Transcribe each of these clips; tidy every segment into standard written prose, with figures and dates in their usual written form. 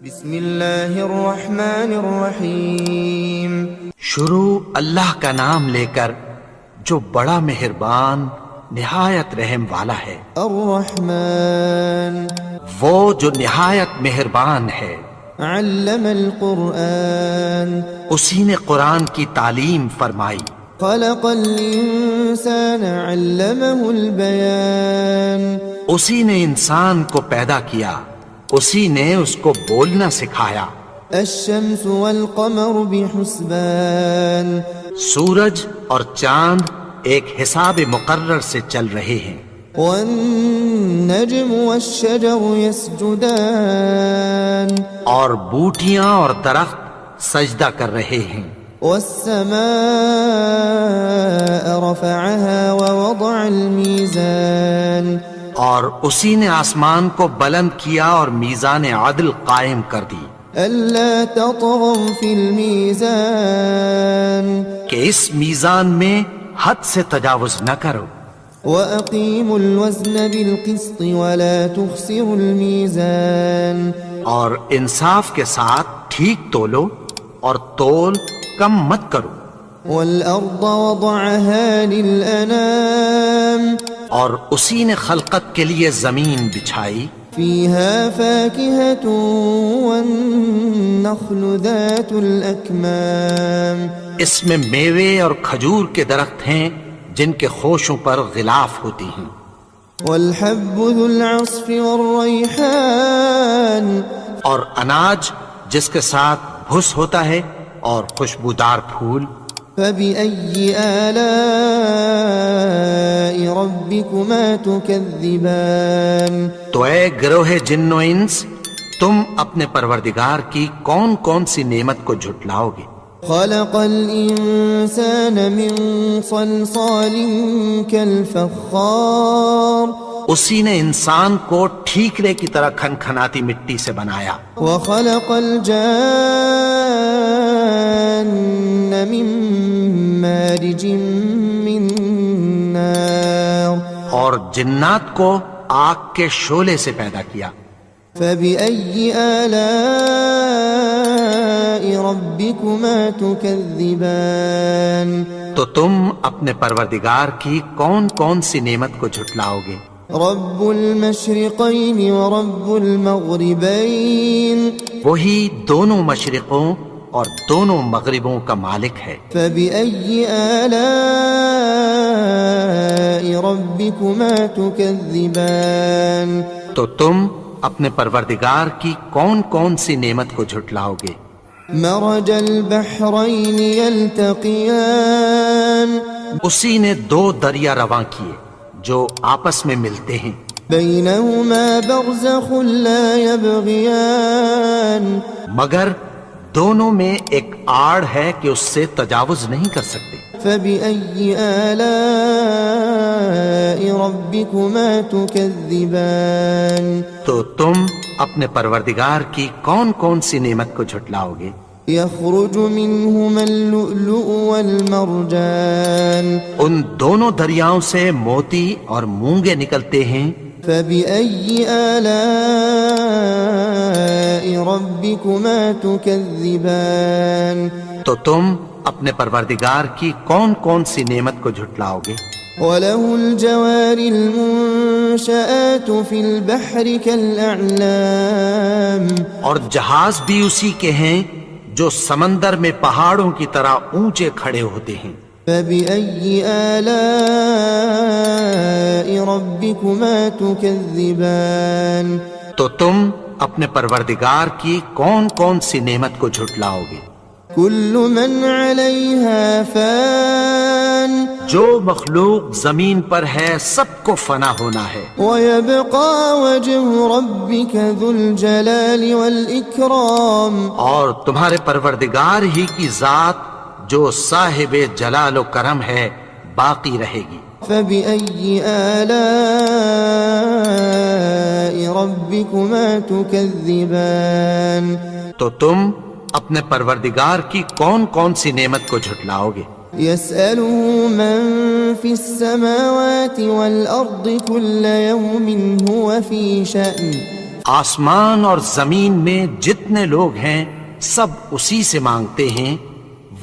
بسم اللہ الرحمن الرحیم۔ شروع اللہ کا نام لے کر جو بڑا مہربان نہایت رحم والا ہے۔ الرحمن وہ جو نہایت مہربان ہے۔ علم القرآن اسی نے قرآن کی تعلیم فرمائی۔ خلق الانسان علمہ البیان اسی نے انسان کو پیدا کیا، اسی نے اس کو بولنا سکھایا۔ الشمس والقمر بحسبان سورج اور چاند ایک حساب مقرر سے چل رہے ہیں۔ والنجم والشجر يسجدان اور بوٹیاں اور درخت سجدہ کر رہے ہیں۔ والسماء رفعها ووضع الميزان اور اسی نے آسمان کو بلند کیا اور میزان عدل قائم کر دی ألا تطغوا في الميزان کہ اس میزان میں حد سے تجاوز نہ کرو۔ وأقيموا الوزن بالقسط ولا تخسروا الميزان اور انصاف کے ساتھ ٹھیک تولو اور تول کم مت کرو۔ والأرض وضعها للأنام اور اسی نے خلقت کے لیے زمین بچھائی، فيها فاكهة والنخل ذات الأكمام اس میں میوے اور کھجور کے درخت ہیں جن کے خوشوں پر غلاف ہوتی ہیں۔ والحب ذو العصف والريحان اور اناج جس کے ساتھ بھس ہوتا ہے اور خوشبودار پھول۔ فبأي آلاء ربكما تكذبان تو اے گروہ جن و انس، تم اپنے پروردگار کی کون کون سی نعمت کو جھٹلاؤ گے؟ خلق الإنسان من صلصال كالفخار اسی نے انسان کو ٹھیکرے کی طرح کھنکھناتی مٹی سے بنایا۔ وخلق الجان من مارج من نار اور جنات کو آگ کے شعلے سے پیدا کیا۔ فبأي آلاء ربكما تكذبان تو تم اپنے پروردگار کی کون کون سی نعمت کو جھٹلاؤ گے؟ رب المشرقين ورب المغربين وہی دونوں مشرقوں اور دونوں مغربوں کا مالک ہے۔ فبأي آلاء ربكما تكذبان تو تم اپنے پروردگار کی کون کون سی نعمت کو جھٹلاؤ گے؟ مرج البحرين يلتقيان اسی نے دو دریا رواں کیے جو آپس میں ملتے ہیں، بينهما برزخ لا يبغيان مگر دونوں میں ایک آڑ ہے کہ اس سے تجاوز نہیں کر سکتے۔ فبأي آلاء ربكما تكذبان تو تم اپنے پروردگار کی کون کون سی نعمت کو جھٹلاؤ گے؟ يخرج منهما اللؤلؤ والمرجان ان دونوں دریاؤں سے موتی اور مونگے نکلتے ہیں۔ فبأي آلاء ربكما تكذبان تو تم اپنے پروردگار کی کون کون سی نعمت کو جھٹلاؤ گے؟ وله الجوار المنشآت في البحر كالأعلام اور جہاز بھی اسی کے ہیں جو سمندر میں پہاڑوں کی طرح اونچے کھڑے ہوتے ہیں۔ فبأي آلاء ربكما تكذبان تو تم اپنے پروردگار کی کون کون سی نعمت کو جھٹلاؤ گے؟ كل من عليها فان جو مخلوق زمین پر ہے سب کو فنا ہونا ہے، ويبقى وجه ربك ذو الجلال والإكرام اور تمہارے پروردگار ہی کی ذات جو صاحب جلال و کرم ہے باقی رہے گی۔ فبأي آلاء ربكما تكذبان تو تم اپنے پروردگار کی کون کون سی نعمت کو جھٹلاؤ گے؟ يسأله من في السماوات والأرض كل يوم هو في شأن آسمان اور زمین میں جتنے لوگ ہیں سب اسی سے مانگتے ہیں،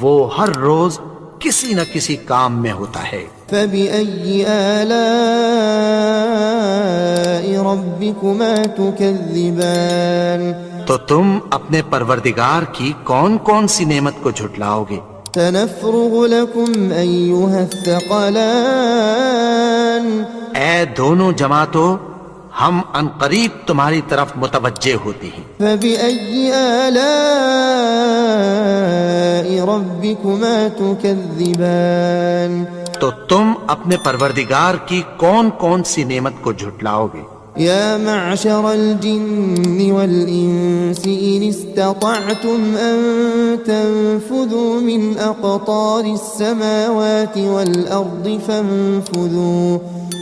وہ ہر روز کسی نہ کسی کام میں ہوتا ہے۔ فبأي آلاء ربكما تكذبان تو تم اپنے پروردگار کی کون کون سی نعمت کو جھٹلاؤ گے؟ سنفرغ لكم أيها الثقلان اے دونوں جماعتوں، ہم عنقریب تمہاری طرف متوجہ ہوتے ہیں۔ فبأي آلاء ربكما تكذبان تو تم اپنے پروردگار کی کون کون سی نعمت کو جھٹلاؤ گے؟ يا معشر الجن والإنس إن استطعتم أن تنفذوا من أقطار السماوات والأرض فانفذوا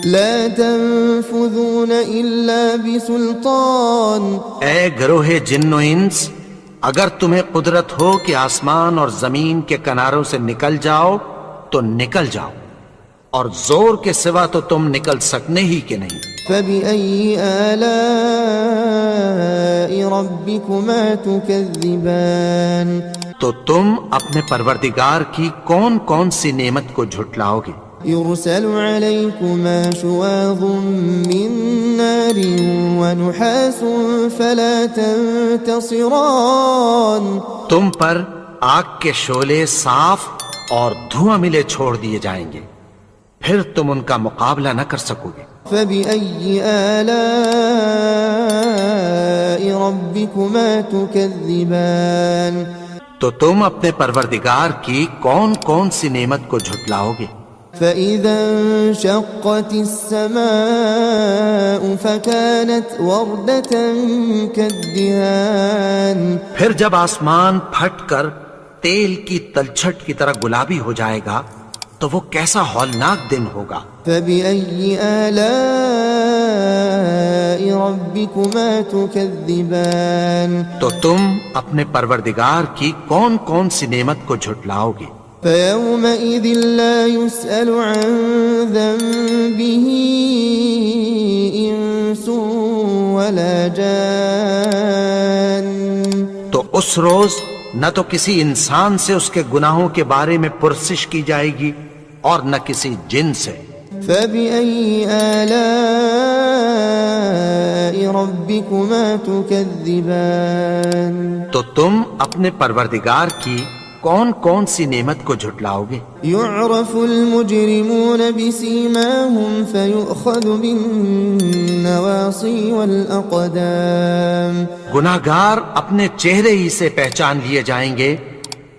لا تنفذون إلا بسلطان۔ اے گروہ جن و انس، اگر تمہیں قدرت ہو کہ آسمان اور زمین کے کناروں سے نکل جاؤ تو نکل جاؤ، اور زور کے سوا تو تم نکل سکنے ہی کہ نہیں۔ فبأي آلاء ربكما تكذبان تو تم اپنے پروردگار کی کون کون سی نعمت کو جھٹلاؤ گے؟ يرسل عليكما شواظ من نار ونحاس فلا تنتصران۔ تم پر آگ کے شعلے صاف اور دھواں ملے چھوڑ دیے جائیں گے، پھر تم ان کا مقابلہ نہ کر سکو گے۔ فبأي آلاء ربكما تكذبان تو تم اپنے پروردگار کی کون کون سی نعمت کو جھٹلاؤ گے؟ فإذا انشقت السماء فكانت وردة كالدهان۔ پھر جب آسمان پھٹ کر تیل کی تلچھٹ کی طرح گلابی ہو جائے گا تو وہ کیسا ہولناک دن ہوگا۔ فبأي آلاء ربكما تكذبان تو تم اپنے پروردگار کی کون کون سی نعمت کو جھٹلاؤ گے؟ فيومئذ لا يسأل عن ذنبه إنس ولا جان۔ تو اس روز نہ تو کسی انسان سے اس کے گناہوں کے بارے میں پرسش کی جائے گی اور نہ کسی جن سے۔ فبأي آلاء ربكما تكذبان تو تم اپنے پروردگار کی کون کون سی نعمت کو جھٹلاؤ گے؟ يعرف المجرمون بسيماهم فيؤخذ بالنواصي والأقدام۔ گناہگار اپنے چہرے ہی سے پہچان لیے جائیں گے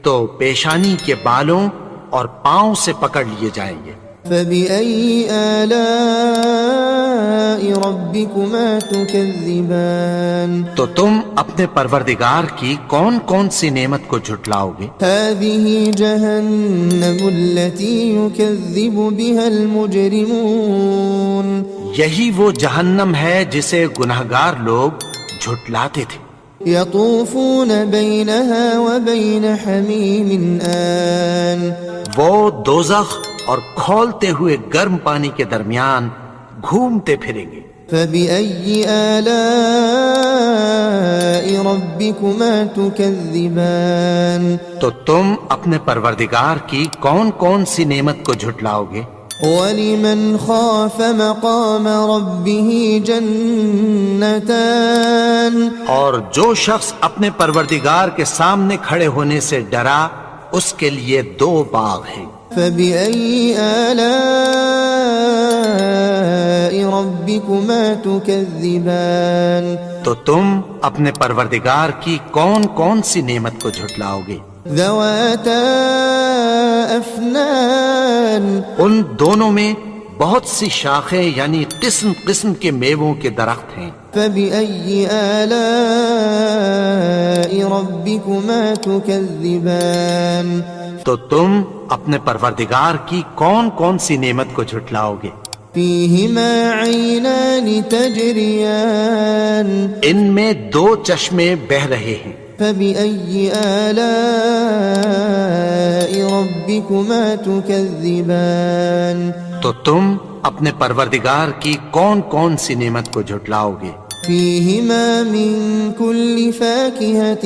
تو پیشانی کے بالوں اور پاؤں سے پکڑ لیے جائیں گے۔ فبأي آلاء ربكما تكذبان تو تم اپنے پروردگار کی کون کون سی نعمت کو جھٹلاؤ گے؟ هذه جهنم التي يكذب بها المجرمون۔ یہی وہ جہنم ہے جسے گناہگار لوگ جھٹلاتے تھے۔ يطوفون بينها وبين حميم آن۔ وہ دوزخ اور کھولتے ہوئے گرم پانی کے درمیان گھومتے پھریں گے۔ فبأي آلاء ربكما تكذبان۔ تو تم اپنے پروردگار کی کون کون سی نعمت کو جھٹلاؤ گے؟ ولمن خاف مقام ربه جنتان۔ اور جو شخص اپنے پروردگار کے سامنے کھڑے ہونے سے ڈرا اس کے لیے دو باغ ہیں۔ فبأي آلاء ربكما تكذبان۔ تو تم اپنے پروردگار کی کون کون سی نعمت کو جھٹلاؤ گے؟ ذواتا افنان۔ ان دونوں میں بہت سی شاخیں یعنی قسم قسم کے میووں کے درخت ہیں۔ فبأي آلاء ربكما تكذبان۔ تو تم اپنے پروردگار کی کون کون سی نعمت کو جھٹلاؤ گے؟ فيهما عينان تجريان۔ ان میں دو چشمے بہہ رہے ہیں۔ فبأي آلاء ربكما تكذبان۔ تو تم اپنے پروردگار کی کون کون سی نعمت کو جھٹلاؤ گے؟ فيهما من كل فاكهة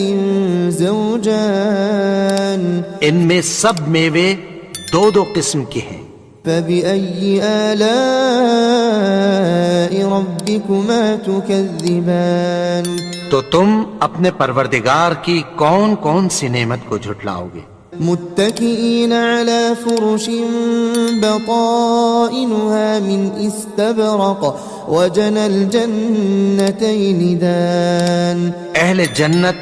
زوجان ان میں سب میوے دو دو قسم کے ہیں. فبأي آلاء ربكما تكذبان تو تم اپنے پروردگار کی کون کون سی نعمت کو جھٹلاؤ گے؟ متكئين على فرش بطائنها من استبرق وجنى الجنتين دان. اہل جنت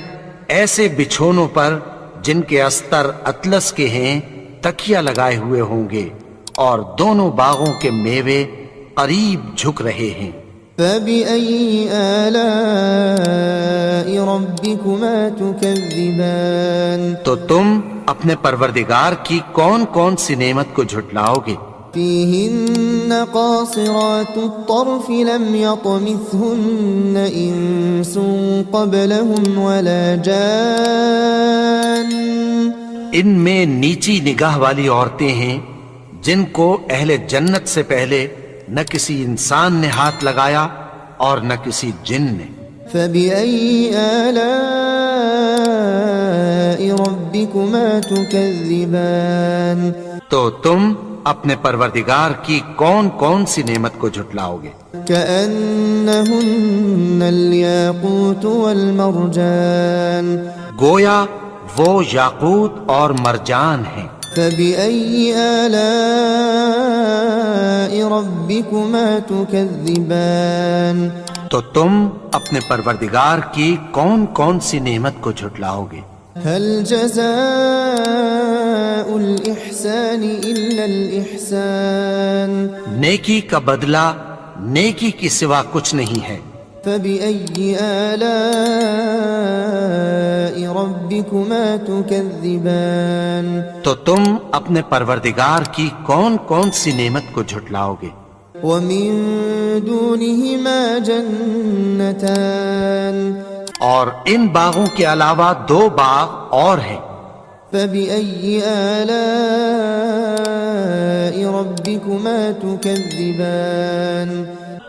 ایسے بچھونوں پر جن کے استر اطلس کے ہیں تکیہ لگائے ہوئے ہوں گے اور دونوں باغوں کے میوے قریب جھک رہے ہیں. فبأي آلاء ربكما تكذبان. تو تم اپنے پروردگار کی کون کون سی نعمت کو جھٹلاؤ گے؟ فيهن قاصرات الطرف لم يطمثهن إنس قبلهم ولا جان. ان میں نیچی نگاہ والی عورتیں ہیں جن کو اہل جنت سے پہلے نہ کسی انسان نے ہاتھ لگایا اور نہ کسی جن نے. فبأي آلاء ربكما تكذبان. تو تم اپنے پروردگار کی کون کون سی نعمت کو جھٹلاؤ گے؟ كأنهن الياقوت والمرجان. گویا وہ یاقوت اور مرجان ہیں. فبأي آلاء ربكما تكذبان. تو تم اپنے پروردگار کی کون کون سی نعمت کو جھٹلاؤ گے؟ هل جزاء الإحسان إلا الإحسان. نیکی کا بدلہ نیکی کی سوا کچھ نہیں ہے. فبأي آلاء ربكما تكذبان. تو تم اپنے پروردگار کی کون کون سی نعمت کو جھٹلاؤ گے؟ ومن دونهما جنتان. اور ان باغوں کے علاوہ دو باغ اور ہیں. فبأي آلاء ربكما تكذبان.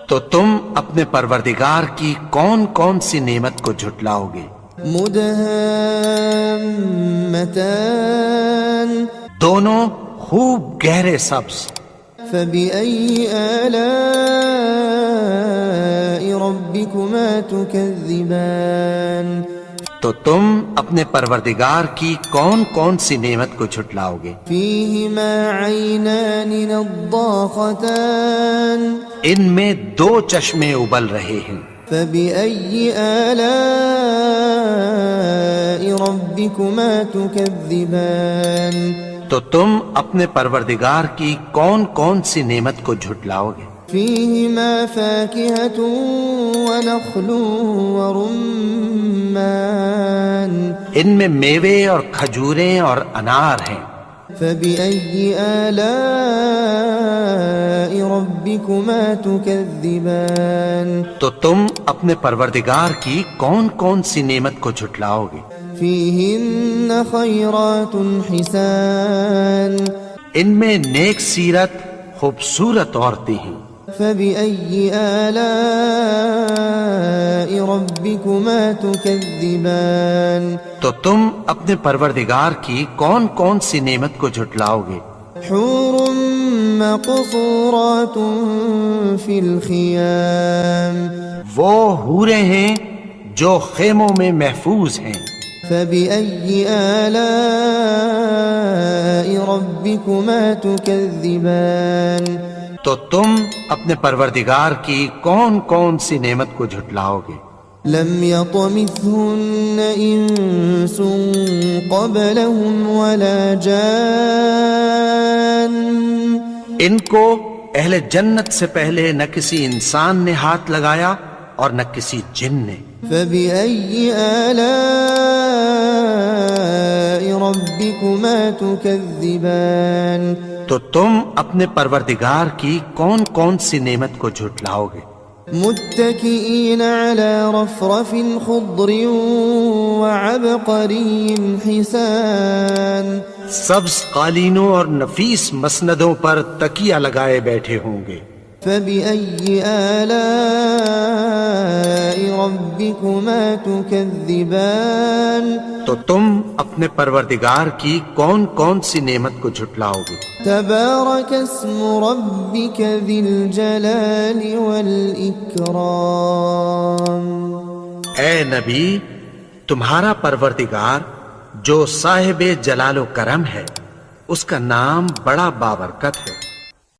تو تم اپنے پروردگار کی کون کون سی نعمت کو جھٹلاؤ گے؟ مدهامتان. دونوں خوب گہرے سبز. فبأي آلاء ربكما تكذبان. تو تم اپنے پروردگار کی کون کون سی نعمت کو جھٹلاؤ گے؟ فيهما عينان نضاختان. ان میں دو چشمے ابل رہے ہیں. فبأي آلاء ربكما تكذبان. تو تم اپنے پروردگار کی کون کون سی نعمت کو جھٹلاؤ گے؟ فيهما فاكهة ونخل ورمان. ان میں میوے اور کھجوریں اور انار ہیں. فبأي آلاء ربكما تكذبان. تو تم اپنے پروردگار کی کون کون سی نعمت کو جھٹلاؤ گے؟ فيهن خيرات حسان. ان میں نیک سیرت خوبصورت عورتیں ہیں. فبأي آلاء ربكما تكذبان. تو تم اپنے پروردگار کی کون کون سی نعمت کو جھٹلاؤ گے؟ حور مقصورات في الخيام. وہ حوریں ہیں جو خیموں میں محفوظ ہیں. فبأي آلاء ربكما تكذبان. تو تم اپنے پروردگار کی کون کون سی نعمت کو جھٹلاؤ گے؟ لم يطمثهن إنس قبلهم ولا جان. ان کو اہل جنت سے پہلے نہ کسی انسان نے ہاتھ لگایا اور نہ کسی جن نے. فبأي آلاء ربكما تكذبان. تو تم اپنے پروردگار کی کون کون سی نعمت کو جھٹلاؤ گے؟ متكئين على رفرف خضر وعبقري حسان. سبز قالینوں اور نفیس مسندوں پر تکیہ لگائے بیٹھے ہوں گے. فبأي آلاء ربكما تكذبان تو تم اپنے پروردگار کی کون کون سی نعمت کو جھٹلاؤ گے؟ تبارك اسم ربك ذي الجلال والإكرام. اے نبی، تمہارا پروردگار جو صاحب جلال و کرم ہے، اس کا نام بڑا بابرکت ہے.